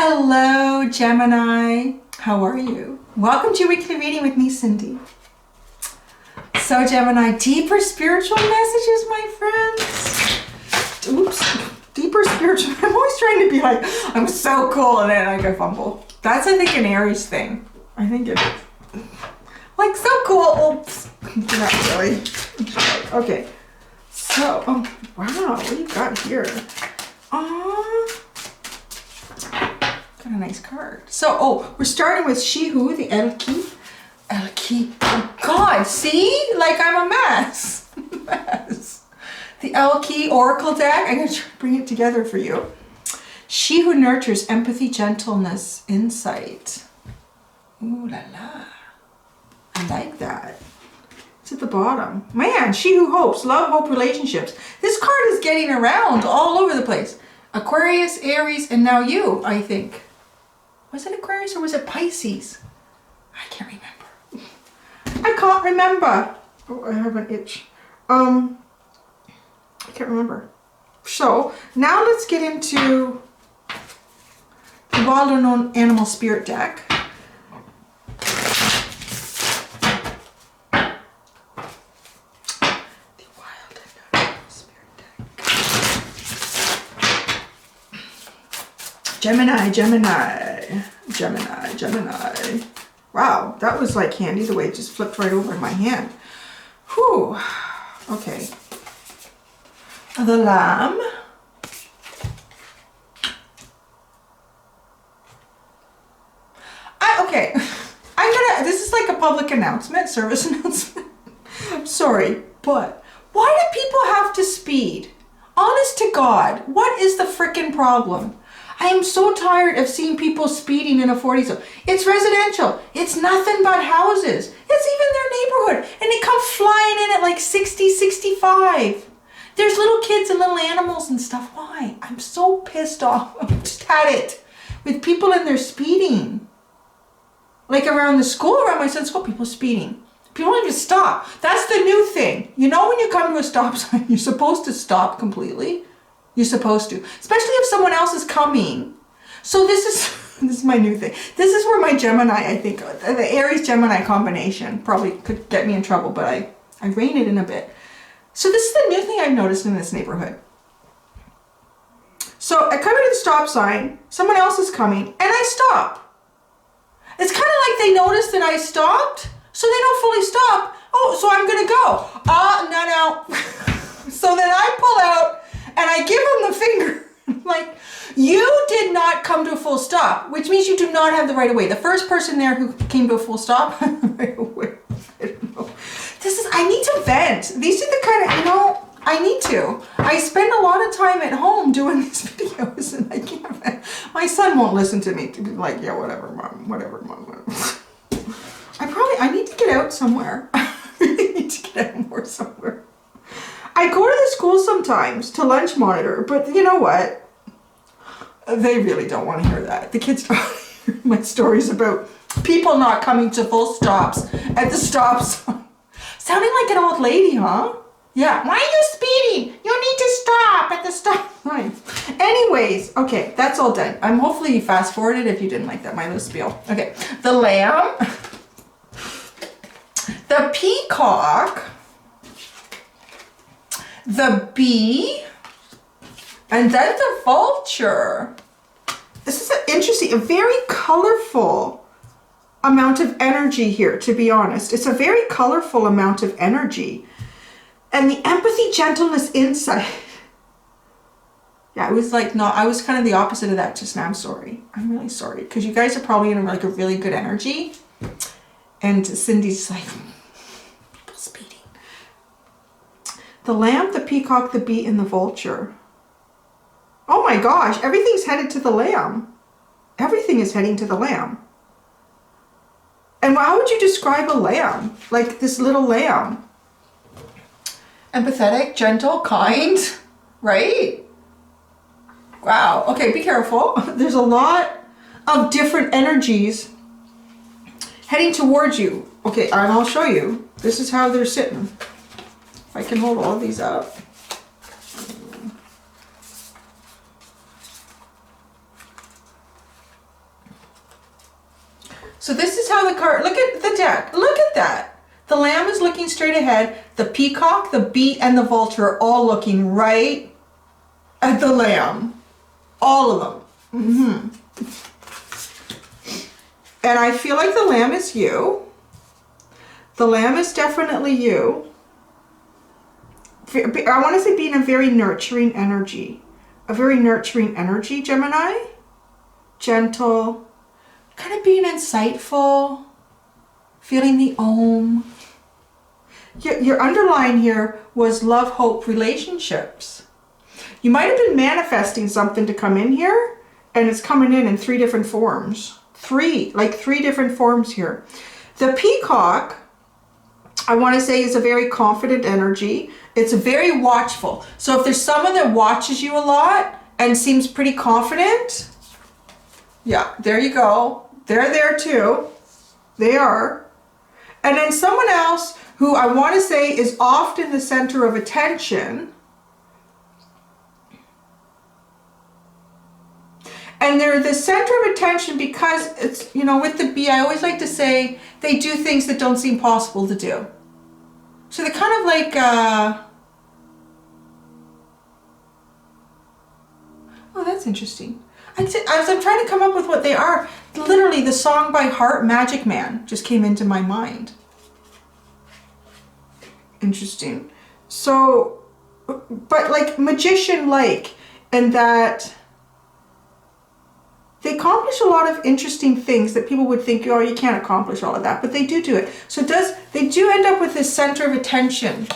Hello, Gemini. How are you? Welcome to your weekly reading with me, Cindy. So, Gemini, deeper spiritual messages, my friends. Oops. Deeper spiritual. I'm always trying to be like, I'm so cool, and then I go fumble. That's, I think, an Aries thing. I think it is. Like, so cool. Oops. Not really. Okay. So, oh, wow. What do you got here? Got a nice card. So, we're starting with She Who, the Elki. Elki. Oh, God, see? Like, I'm a mess. The Elki Oracle deck. I'm going to try to bring it together for you. She who nurtures empathy, gentleness, insight. Ooh la la. I like that. It's at the bottom. Man, she who hopes. Love, hope, relationships. This card is getting around all over the place. Aquarius, Aries, and now you, I think. Was it Aquarius or was it Pisces? I can't remember. I can't remember. Oh, I have an itch. I can't remember. So, now let's get into the well-known animal spirit deck. Gemini, Gemini, Gemini, Gemini. Wow, that was like handy the way it just flipped right over in my hand. Whew. Okay. The Lamb. Okay. This is like a public announcement, service announcement. I'm sorry, but why do people have to speed? Honest to God, what is the frickin' problem? I am so tired of seeing people speeding in a 40 zone. It's residential. It's nothing but houses. It's even their neighborhood. And they come flying in at like 60, 65. There's little kids and little animals and stuff. Why? I'm so pissed off. I just had it with people in their speeding. Like around the school, around my son's school, people speeding. People don't even stop. That's the new thing. You know, when you come to a stop sign, you're supposed to stop completely. You're supposed to, especially if someone else is coming. So this is my new thing. This is where my Gemini, I think, the Aries Gemini combination probably could get me in trouble, but I rein it in a bit. So this is the new thing I've noticed in this neighborhood. So I come into the stop sign, someone else is coming, and I stop. It's kind of like they noticed that I stopped, so they don't fully stop. Oh, so I'm gonna go. No. So then I pull out, and I give him the finger, like, you did not come to a full stop, which means you do not have the right of way. The first person there who came to a full stop had the right of way. I don't know. I need to vent. These are the kind of, I need to. I spend a lot of time at home doing these videos, and I can't vent. My son won't listen to me to be like, yeah, whatever, mom, whatever. I need to get out somewhere. I really need to get out more somewhere. I go to the school sometimes to lunch monitor, but you know what? They really don't want to hear that. The kids don't want to hear my stories about people not coming to full stops at the stop sign. Sounding like an old lady, huh? Yeah. Why are you speeding? You need to stop at the stop sign. Anyways, okay, that's all done. Hopefully you fast forwarded if you didn't like that, my little spiel. Okay, the Lamb, the Peacock, the Bee, and then the Vulture. This is interesting, a very colorful amount of energy here, to be honest. It's a very colorful amount of energy. And the empathy, gentleness, insight. Yeah, I was kind of the opposite of that just now. I'm sorry. I'm really sorry. Because you guys are probably in like a really good energy. And Cindy's like, people speeding. The Lamb, the Peacock, the Bee, and the Vulture. Oh my gosh, everything's headed to the Lamb. Everything is heading to the Lamb. And how would you describe a lamb? Like this little lamb. Empathetic, gentle, kind, right? Wow, okay, be careful. There's a lot of different energies heading towards you. Okay, and I'll show you. This is how they're sitting. If I can hold all of these up. So this is how the card, look at the deck, look at that. The lamb is looking straight ahead. The peacock, the bee, and the vulture are all looking right at the lamb. All of them. And I feel like the lamb is you. The lamb is definitely you. I want to say being a very nurturing energy. A very nurturing energy, Gemini. Gentle. Kind of being insightful. Feeling the om. Your underline here was love, hope, relationships. You might have been manifesting something to come in here, and it's coming in 3 different forms. 3 different forms here. The peacock, I want to say, is a very confident energy. It's very watchful. So if there's someone that watches you a lot and seems pretty confident, yeah, there you go. They're there too. They are. And then someone else who I want to say is often the center of attention. And they're the center of attention because it's, you know, with the bee, I always like to say they do things that don't seem possible to do. So they're kind of like, oh, that's interesting. As I'm trying to come up with what they are, literally the song by Heart, Magic Man, just came into my mind. Interesting. So, but like magician-like, and that they accomplish a lot of interesting things that people would think, oh, you can't accomplish all of that, but they do it. So they do end up with this center of attention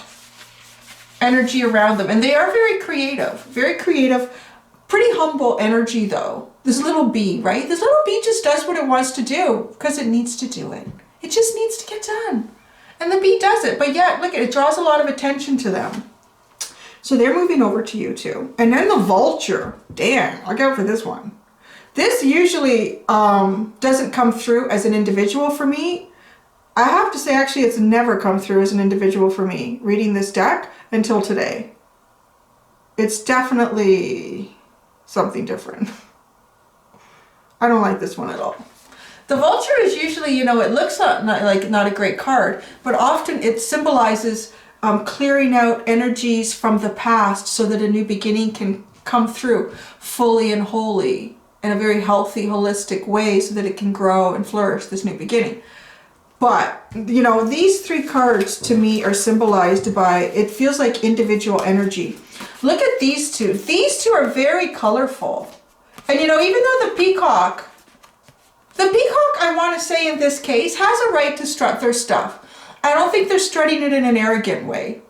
energy around them, and they are very creative, pretty humble energy though. This little bee, right? This little bee just does what it wants to do because it needs to do it. It just needs to get done. And the bee does it, but yet, look, it draws a lot of attention to them. So they're moving over to you too. And then the vulture, damn, look out for this one. This usually doesn't come through as an individual for me. I have to say, actually, it's never come through as an individual for me, reading this deck, until today. It's definitely something different. I don't like this one at all. The vulture is usually, you know, it looks like not a great card, but often it symbolizes clearing out energies from the past so that a new beginning can come through fully and wholly in a very healthy, holistic way so that it can grow and flourish, this new beginning. But, you know, these 3 cards to me are symbolized by, it feels like individual energy. Look at these 2. These 2 are very colorful. And, you know, even though the peacock, I want to say in this case, has a right to strut their stuff. I don't think they're strutting it in an arrogant way.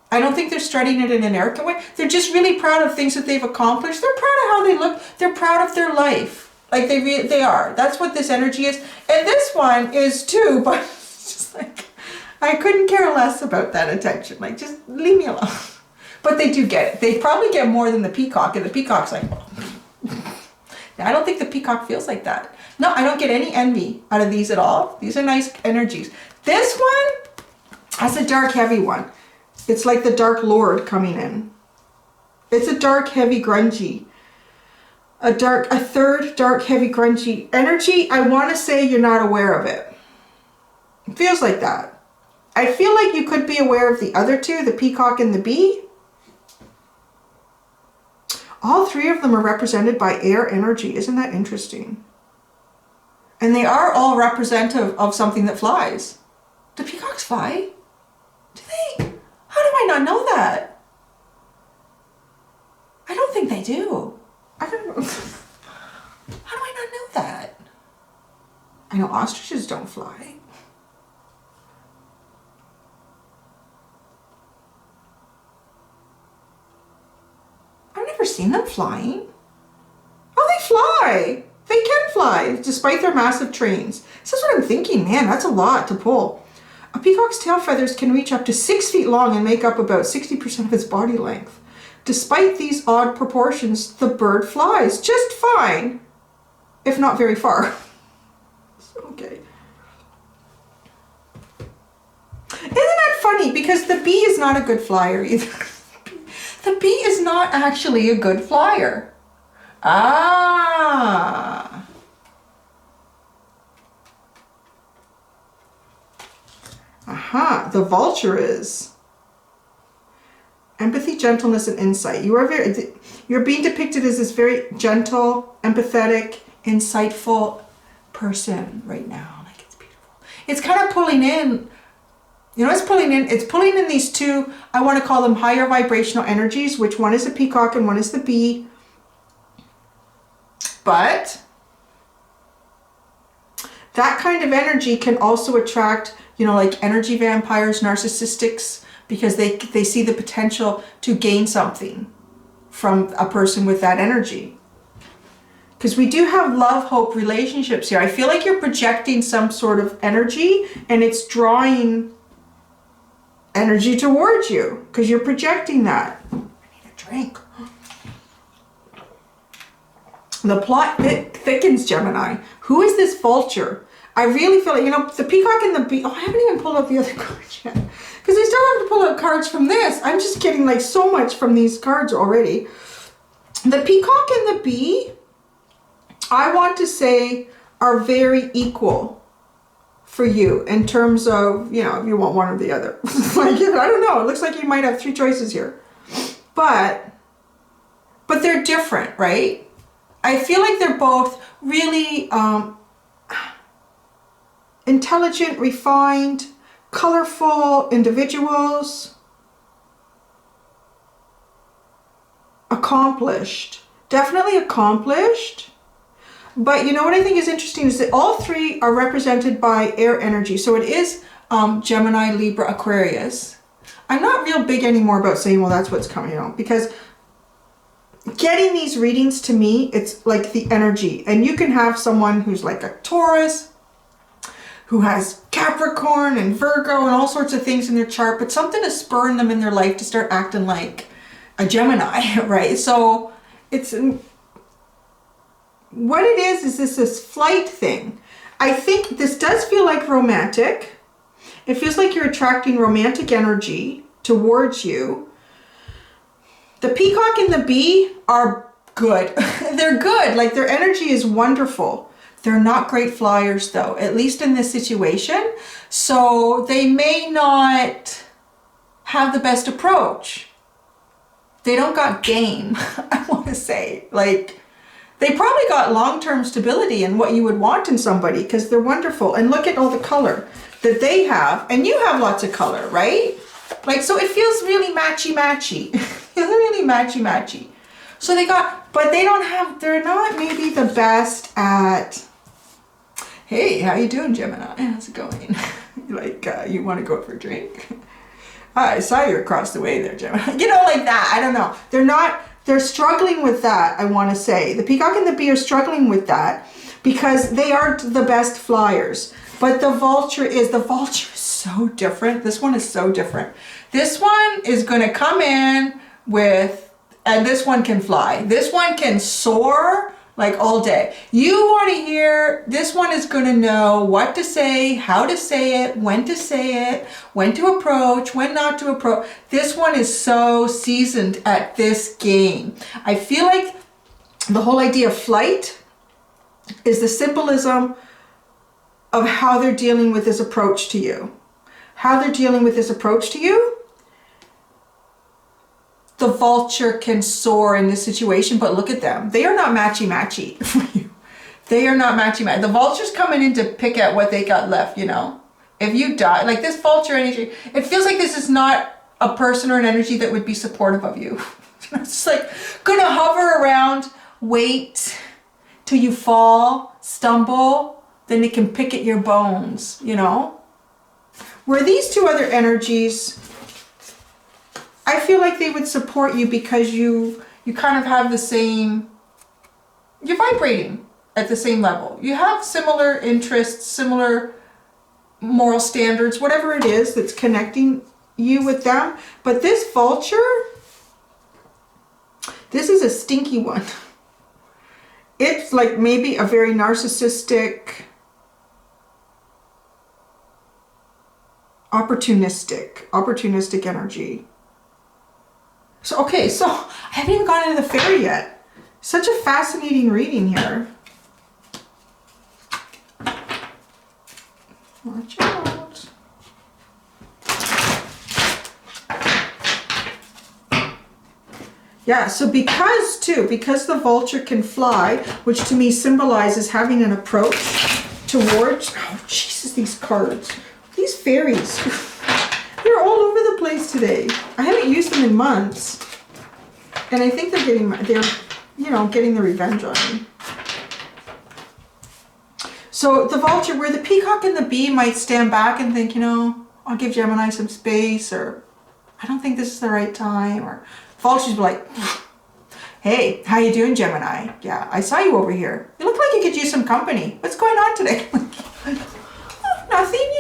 They're just really proud of things that they've accomplished. They're proud of how they look. They're proud of their life. Like they are. That's what this energy is. And this one is too, but it's just like, I couldn't care less about that attention. Like, just leave me alone. But they do get it. They probably get more than the peacock, and the peacock's like, I don't think the peacock feels like that. No, I don't get any envy out of these at all. These are nice energies. This one, that's a dark, heavy one. It's like the Dark Lord coming in. It's a dark, heavy, grungy. A third dark, heavy, grungy energy. I want to say you're not aware of it. It feels like that. I feel like you could be aware of the other 2, the peacock and the bee. All 3 of them are represented by air energy. Isn't that interesting? And they are all representative of something that flies. Do peacocks fly? Do they? How do I not know that? I don't think they do. I don't know. How do I not know that? I know ostriches don't fly. I've never seen them flying. Oh, they fly. They can fly, despite their massive trains. This is what I'm thinking, man, that's a lot to pull. A peacock's tail feathers can reach up to 6 feet long and make up about 60% of its body length. Despite these odd proportions, the bird flies just fine, if not very far. Okay. Isn't that funny? Because the bee is not a good flyer either. The bee is not actually a good flyer. Ah. The Vulture is empathy, gentleness, and insight. You're being depicted as this very gentle, empathetic, insightful person right now. Like, it's beautiful. It's kind of pulling in, you know, it's pulling in these two, I want to call them higher vibrational energies, which one is the peacock and one is the bee. But that kind of energy can also attract, you know, like energy vampires, narcissistics, because they see the potential to gain something from a person with that energy. Because we do have love, hope, relationships here. I feel like you're projecting some sort of energy and it's drawing energy towards you because you're projecting that. I need a drink. The plot thickens, Gemini. Who is this Vulture? I really feel like, you know, the peacock and the bee. Oh, I haven't even pulled out the other cards yet. Because I still have to pull out cards from this. I'm just getting like so much from these cards already. The peacock and the bee, I want to say, are very equal for you in terms of, you know, if you want one or the other. Like, I don't know. It looks like you might have 3 choices here. But they're different, right? I feel like they're both really intelligent, refined, colorful individuals, accomplished, definitely accomplished. But you know what I think is interesting is that all 3 are represented by air energy. So it is Gemini, Libra, Aquarius. I'm not real big anymore about saying, well, that's what's coming out, because getting these readings, to me, it's like the energy. And you can have someone who's like a Taurus, who has Capricorn and Virgo and all sorts of things in their chart, but something is spurring them in their life to start acting like a Gemini, right? So it's, what it is this flight thing. I think this does feel like romantic. It feels like you're attracting romantic energy towards you. The peacock and the bee are good. They're good. Like, their energy is wonderful. They're not great flyers though, at least in this situation. So they may not have the best approach. They don't got game, I want to say. Like, they probably got long-term stability and what you would want in somebody, because they're wonderful. And look at all the color that they have. And you have lots of color, right? Like, so it feels really matchy-matchy. It's really matchy-matchy. So they got, but they don't have, they're not maybe the best at, hey, how you doing, Gemini? How's it going? Like, you want to go for a drink? I saw you across the way there, Gemini. You know, like that. I don't know. They're struggling with that, I want to say. The peacock and the bee are struggling with that because they aren't the best flyers. But the Vulture is so different. This one is so different. This one is going to come in with, and this one can fly. This one can soar like all day. You want to hear, this one is going to know what to say, how to say it, when to approach, when not to approach. This one is so seasoned at this game. I feel like the whole idea of flight is the symbolism of how they're dealing with this approach to you. How they're dealing with this approach to you. The Vulture can soar in this situation, but look at them. They are not matchy-matchy for you. They are not matchy-matchy. The Vulture's coming in to pick at what they got left, you know. If you die, like this Vulture energy, it feels like this is not a person or an energy that would be supportive of you. It's like gonna hover around, wait till you fall, stumble, then it can pick at your bones, you know. Where these 2 other energies, I feel like they would support you because you kind of have the same, you're vibrating at the same level. You have similar interests, similar moral standards, whatever it is that's connecting you with them. But this Vulture, this is a stinky one. It's like maybe a very narcissistic, opportunistic energy. So, okay, so I haven't even gone into the fairy yet. Such a fascinating reading here. Watch out. Yeah, so because the vulture can fly, which to me symbolizes having an approach towards, oh Jesus, these cards, these fairies, they're all over the place today. I haven't used them in months, and I think they're getting the revenge on me. So the vulture, where the peacock and the bee might stand back and think, I'll give Gemini some space, or I don't think this is the right time, or vultures be like, hey, how you doing, Gemini? Yeah, I saw you over here. You look like you could use some company. What's going on today? Oh, nothing,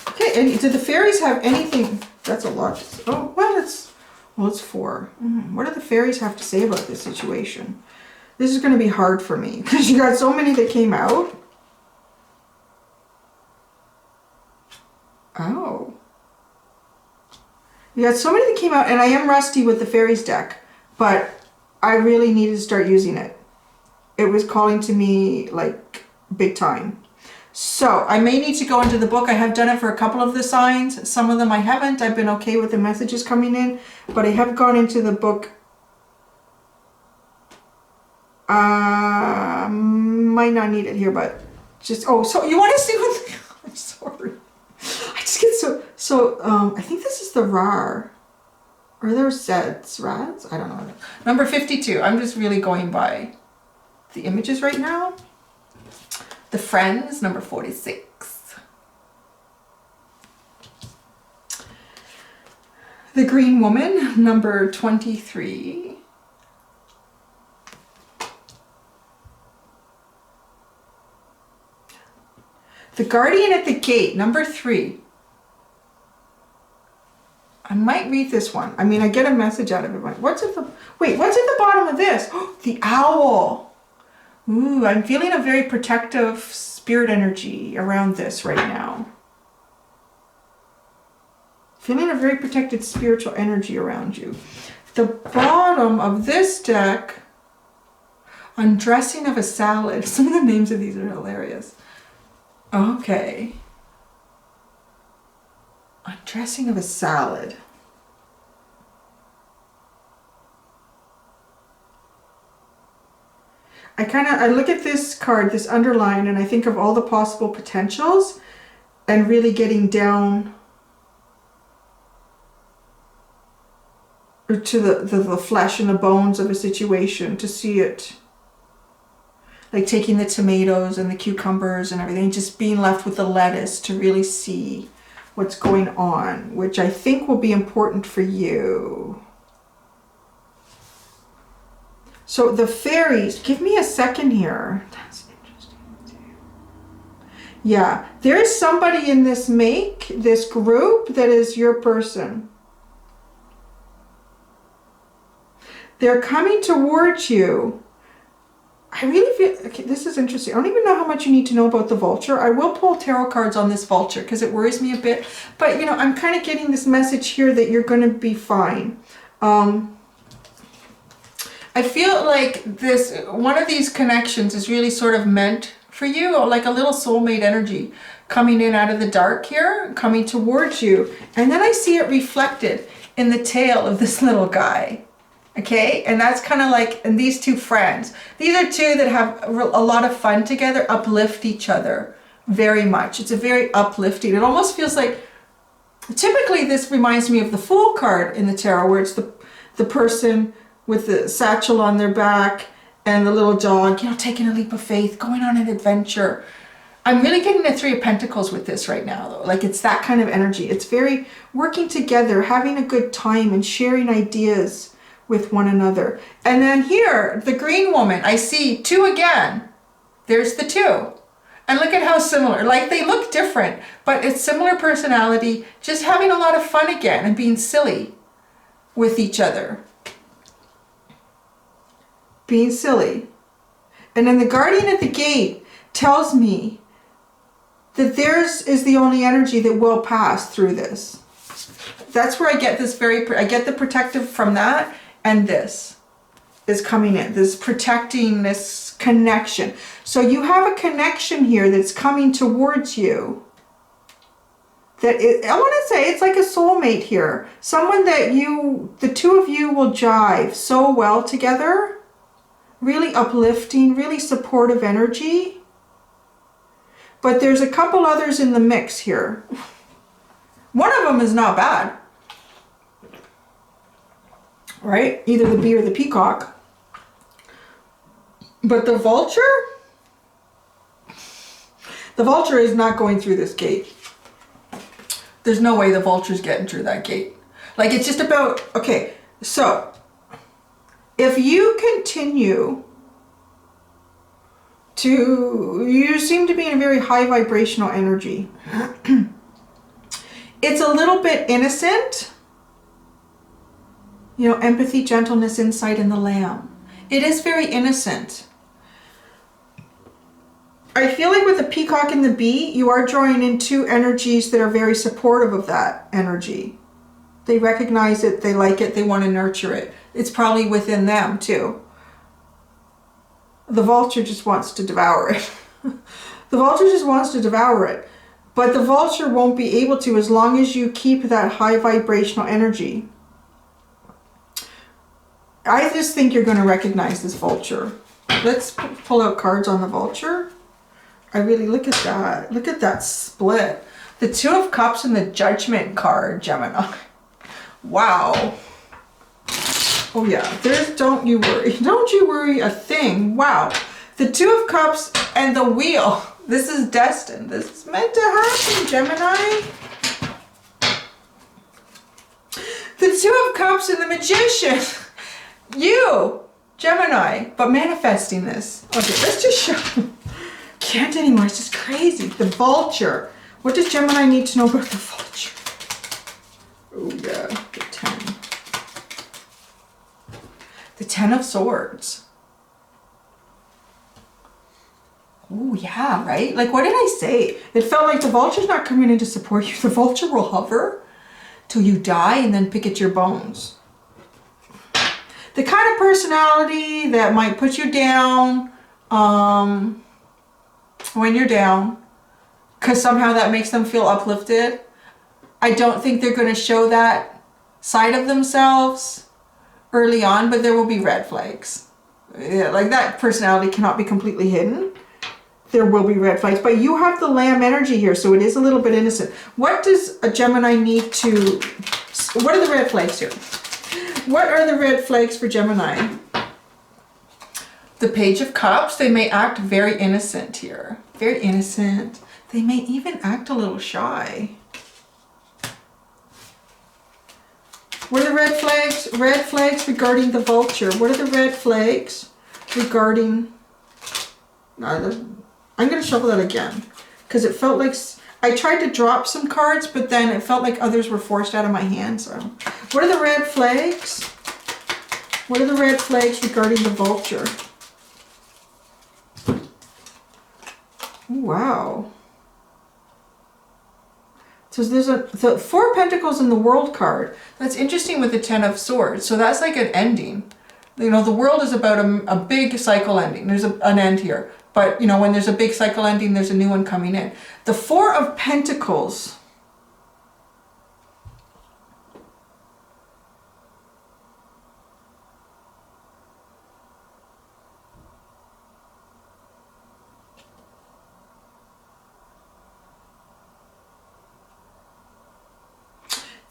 Okay, and do the fairies have anything? That's a lot. Oh, well, it's 4. What do the fairies have to say about this situation? This is going to be hard for me because you got so many that came out. Oh. You got so many that came out, and I am rusty with the fairies deck, but I really needed to start using it. It was calling to me like big time. So I may need to go into the book. I have done it for a couple of the signs. Some of them I haven't. I've been okay with the messages coming in, but I have gone into the book. Might not need it here, but just, so you want to see what, I'm sorry. I just get I think this is the RAR. Or there's Zeds, Rads? I don't know. Number 52. I'm just really going by the images right now. The Friends, number 46. The Green Woman, number 23. The Guardian at the Gate, number 3. I might read this one. I mean, I get a message out of it. What's at the bottom of this? Oh, the Owl. Ooh, I'm feeling a very protective spirit energy around this right now. Feeling a very protected spiritual energy around you. The bottom of this deck, Undressing of a Salad. Some of the names of these are hilarious. Okay. Undressing of a Salad. I look at this card, this underline, and I think of all the possible potentials and really getting down to the flesh and the bones of a situation to see it. Like taking the tomatoes and the cucumbers and everything, just being left with the lettuce to really see what's going on, which I think will be important for you. So the fairies, give me a second here. That's interesting. Yeah, there's somebody in this group that is your person. They're coming towards you. I really feel, okay, this is interesting. I don't even know how much you need to know about the vulture. I will pull tarot cards on this vulture because it worries me a bit. But, I'm kind of getting this message here that you're going to be fine. I feel like one of these connections is really sort of meant for you, like a little soulmate energy coming in out of the dark here, coming towards you. And then I see it reflected in the tail of this little guy. Okay, and that's kind of like, and these two friends. These are two that have a lot of fun together, uplift each other very much. It's a very uplifting. It almost feels like, typically this reminds me of the Fool card in the tarot, where it's the person with the satchel on their back and the little dog, taking a leap of faith, going on an adventure. I'm really getting the 3 of Pentacles with this right now, though. Like, it's that kind of energy. It's very working together, having a good time and sharing ideas with one another. And then here, the Green Woman, I see 2 again. There's the 2. And look at how similar, like they look different, but it's similar personality, just having a lot of fun again and being silly with each other. Being silly. And then the Guardian at the Gate tells me that theirs is the only energy that will pass through this. That's where I get this I get the protective from that and this. is coming in, this protecting, this connection. So you have a connection here that's coming towards you. I want to say it's like a soulmate here. Someone that the two of you will jive so well together. Really uplifting, really supportive energy. But there's a couple others in the mix here. One of them is not bad. Right? Either the bee or the peacock. But the vulture is not going through this gate. There's no way the vulture's getting through that gate. Like, it's just about, okay, so if you continue you seem to be in a very high vibrational energy. It's a little bit innocent. You know, empathy, gentleness, insight, and the lamb. It is very innocent. I feel like with the peacock and the bee, you are drawing in two energies that are very supportive of that energy. They recognize it, they like it, they want to nurture it. It's probably within them too. The vulture just wants to devour it. The vulture just wants to devour it. But the vulture won't be able to as long as you keep that high vibrational energy. I just think you're going to recognize this vulture. Let's pull out cards on the vulture. I really look at that. Look at that split. The Two of Cups and the Judgment card, Gemini. Wow. Oh yeah, don't you worry. Don't you worry a thing. Wow. The Two of Cups and the Wheel. This is destined. This is meant to happen, Gemini. The Two of Cups and the Magician. You, Gemini, but manifesting this. Okay, let's just show. Can't anymore. It's just crazy. The Vulture. What does Gemini need to know about the Vulture? Oh yeah, the 10. The 10 of Swords. Oh yeah, right? Like, what did I say? It felt like the Vulture's not coming in to support you. The Vulture will hover till you die and then pick at your bones. The kind of personality that might put you down when you're down, because somehow that makes them feel uplifted. I don't think they're going to show that side of themselves early on, but there will be red flags. Yeah, like, that personality cannot be completely hidden. There will be red flags, but you have the Lamb energy here, so it is a little bit innocent. What does a Gemini need to... What are the red flags here? What are the red flags for Gemini? The Page of Cups. They may act very innocent here. Very innocent. They may even act a little shy. What are the red flags? Red flags regarding the Vulture. What are the red flags regarding... I'm going to shuffle that again, because it felt like... I tried to drop some cards, but then it felt like others were forced out of my hand. So, what are the red flags? What are the red flags regarding the Vulture? Wow. So there's the Four of Pentacles in the World card. That's interesting with the 10 of Swords. So that's like an ending. You know, the world is about a big cycle ending. There's an end here. But, you know, when there's a big cycle ending, there's a new one coming in. The Four of Pentacles.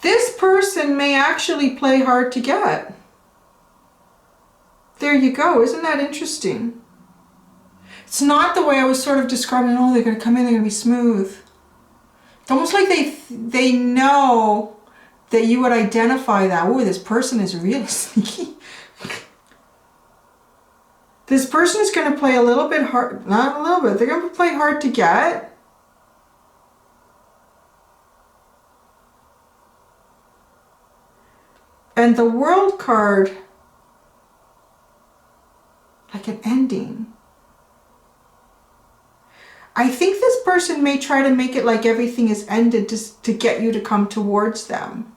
This person may actually play hard to get. There you go. Isn't that interesting? It's not the way I was sort of describing, oh, they're going to come in, they're going to be smooth. It's almost like they know that you would identify that, oh, this person is really sneaky. This person is going to play a little bit hard, not a little bit, they're going to play hard to get. And the World card, like an ending. I think this person may try to make it like everything is ended to get you to come towards them.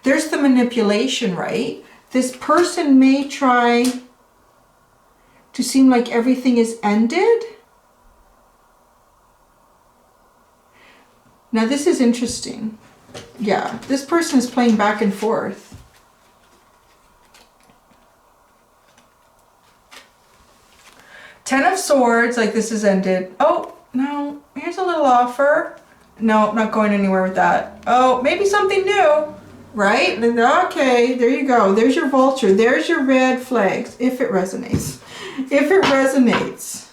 There's the manipulation, right? this person may try to seem like everything is ended. Now this is interesting. Yeah, this person is playing back and forth. Ten of Swords, like this is ended. Oh, no, here's a little offer. No, I'm not going anywhere with that. Oh, maybe something new, right? Okay, there you go. There's your Vulture. There's your red flags, if it resonates. If it resonates.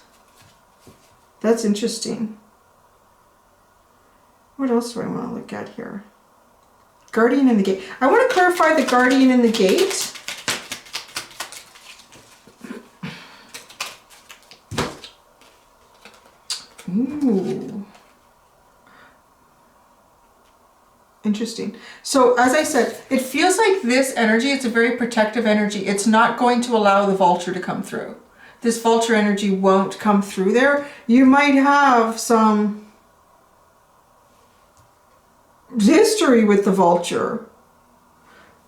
That's interesting. What else do I want to look at here? Guardian in the Gate. I want to clarify the Guardian in the Gate. Ooh. Interesting. So as I said, it feels like this energy, it's a very protective energy. It's not going to allow the Vulture to come through. This Vulture energy won't come through there. You might have some history with the Vulture.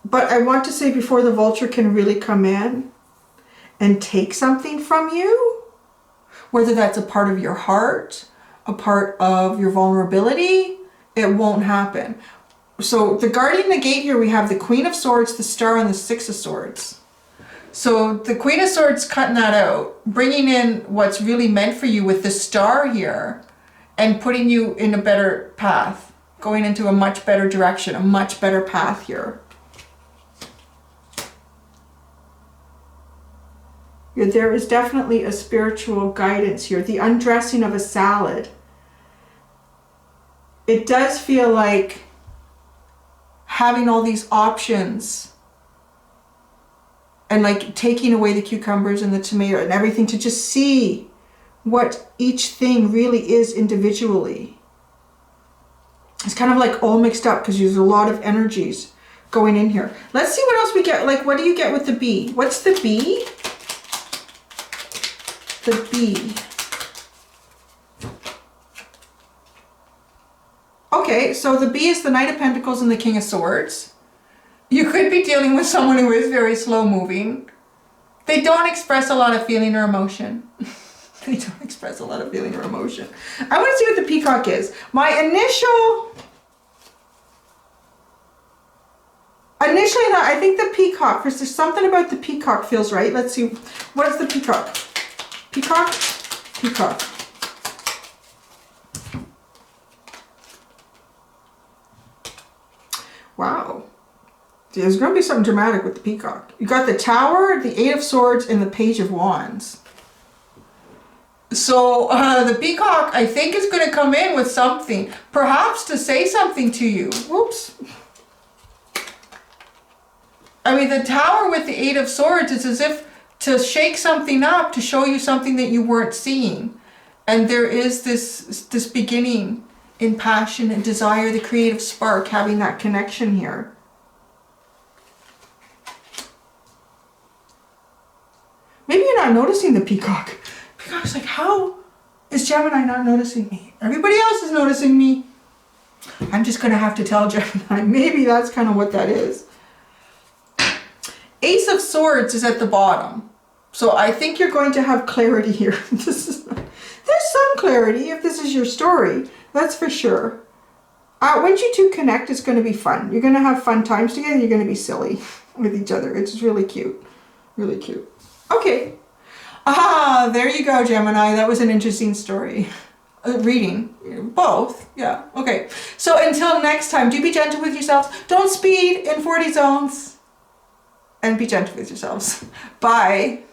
But I want to say before the Vulture can really come in and take something from you, whether that's a part of your heart, a part of your vulnerability, it won't happen. So the Guardian in the Gate here, we have the Queen of Swords, the Star, and the Six of Swords. So the Queen of Swords cutting that out, bringing in what's really meant for you with the Star here, and putting you in a better path, going into a much better direction, a much better path here. Yeah, there is definitely a spiritual guidance here. The undressing of a salad. It does feel like having all these options and like taking away the cucumbers and the tomato and everything to just see what each thing really is individually. It's kind of like all mixed up because there's a lot of energies going in here. Let's see what else we get. Like, what do you get with the bee? What's the bee? The bee. Okay, so the bee is the Knight of Pentacles and the King of Swords. You could be dealing with someone who is very slow moving. They don't express a lot of feeling or emotion. They don't express a lot of feeling or emotion. I want to see what the peacock is. Initially, I think the peacock, because there's something about the peacock feels right. Let's see. What is the peacock? Peacock? Peacock. Wow. There's going to be something dramatic with the peacock. You got the Tower, the Eight of Swords, and the Page of Wands. So the peacock, I think, is going to come in with something. Perhaps to say something to you. Whoops. I mean, the Tower with the Eight of Swords is as if to shake something up, to show you something that you weren't seeing. And there is this beginning in passion and desire, the creative spark, having that connection here. Maybe you're not noticing the peacock. Peacock's like, how is Gemini not noticing me? Everybody else is noticing me. I'm just going to have to tell Gemini. Maybe that's kind of what that is. Ace of Swords is at the bottom. So I think you're going to have clarity here. There's some clarity if this is your story. That's for sure. Once you two connect, it's going to be fun. You're going to have fun times together. You're going to be silly with each other. It's really cute. Really cute. Okay. Ah, there you go, Gemini. That was an interesting story. Reading. Both. Yeah. Okay. So until next time, do be gentle with yourselves. Don't speed in 40 zones. And be gentle with yourselves. Bye.